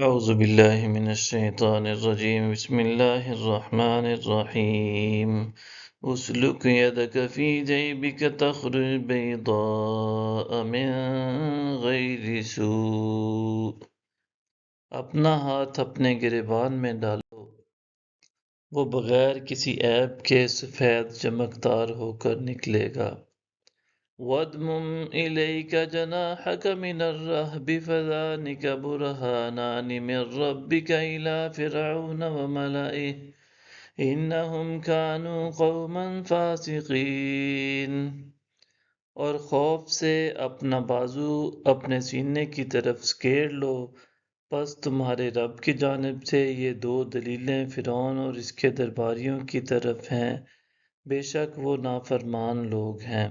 اعوذ باللہ من الشیطان الرجیم بسم اللہ الرحمن الرحیم اسلک یدک فی جیبک تخرج بیضاء من غیر سوء، اپنا ہاتھ اپنے گریبان میں ڈالو، وہ بغیر کسی عیب کے سفید چمکدار ہو کر نکلے گا۔ وَاضْمُمْ إِلَيْكَ جَنَاحَكَ مِنَ الرَّهْبِ فَذَانِكَ بُرْهَانَانِ مِنْ رَبِّكَ إِلَى فِرْعَوْنَ وَمَلَئِهِ إِنَّهُمْ كَانُوا قَوْمًا فَاسِقِينَ۔ اور خوف سے اپنا بازو اپنے سینے کی طرف سکیڑ لو، پس تمہارے رب کی جانب سے یہ دو دلیلیں فرعون اور اس کے درباریوں کی طرف ہیں، بے شک وہ نافرمان لوگ ہیں۔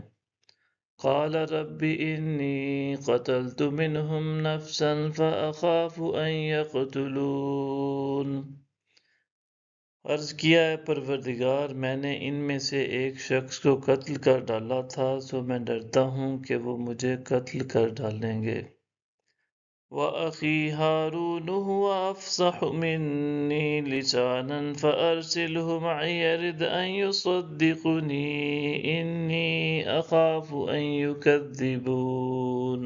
قال رب انی قتلت منهم نفسا فاخاف ان يقتلون۔ عرض کیا ہے پروردگار، میں نے ان میں سے ایک شخص کو قتل کر ڈالا تھا، سو میں ڈرتا ہوں کہ وہ مجھے قتل کر ڈالیں گے۔ وَأَخِي هَارُونُ هُوَ أَفْصَحُ مِنِّي لِسَانًا فَأَرْسِلْهُ مَعِيَ يَرِدْ أَن يُصَدِّقُنِي إِنِّي أَخَافُ أَن يُكَذِّبُونِ۔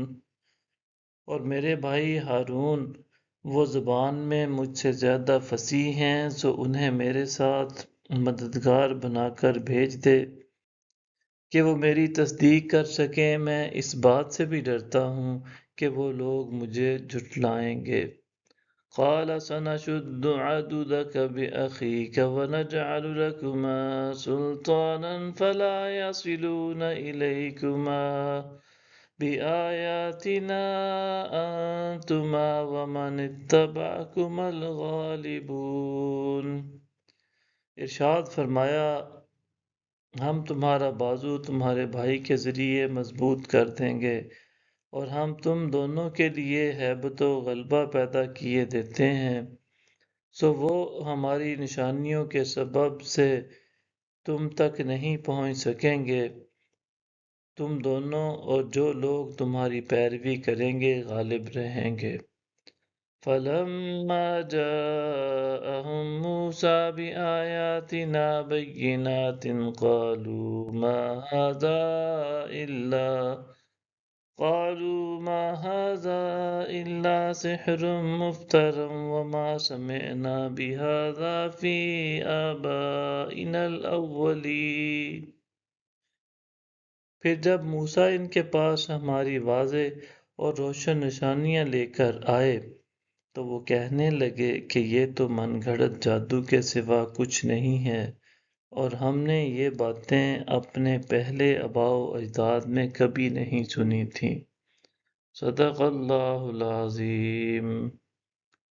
اور میرے بھائی ہارون وہ زبان میں مجھ سے زیادہ فصیح ہیں، سو انہیں میرے ساتھ مددگار بنا کر بھیج دے کہ وہ میری تصدیق کر سکیں۔ میں اس بات سے بھی ڈرتا ہوں کہ وہ لوگ مجھے جھٹلائیں گے۔ قال سنشد عضدك بأخيك ونجعل لكما سلطانا فلا يصلون إليكما بآياتنا أنتما ومن اتبعكما الغالبون۔ ارشاد فرمایا، ہم تمہارا بازو تمہارے بھائی کے ذریعے مضبوط کر دیں گے، اور ہم تم دونوں کے لیے ہیبت و غلبہ پیدا کیے دیتے ہیں، سو وہ ہماری نشانیوں کے سبب سے تم تک نہیں پہنچ سکیں گے۔ تم دونوں اور جو لوگ تمہاری پیروی کریں گے غالب رہیں گے۔ فَلَمَّا جَاءَهُم مُوسَىٰ بِآيَاتِنَا بَيِّنَاتٍ قالوا ما هذا إلا سحر مفتر وما سمعنا بهذا في آبائنا الأولين۔ پھر جب موسیٰ ان کے پاس ہماری واضح اور روشن نشانیاں لے کر آئے تو وہ کہنے لگے کہ یہ تو من گھڑت جادو کے سوا کچھ نہیں ہے، اور ہم نے یہ باتیں اپنے پہلے آباء و اجداد میں کبھی نہیں سنی تھیں۔ صدق اللہ العظیم۔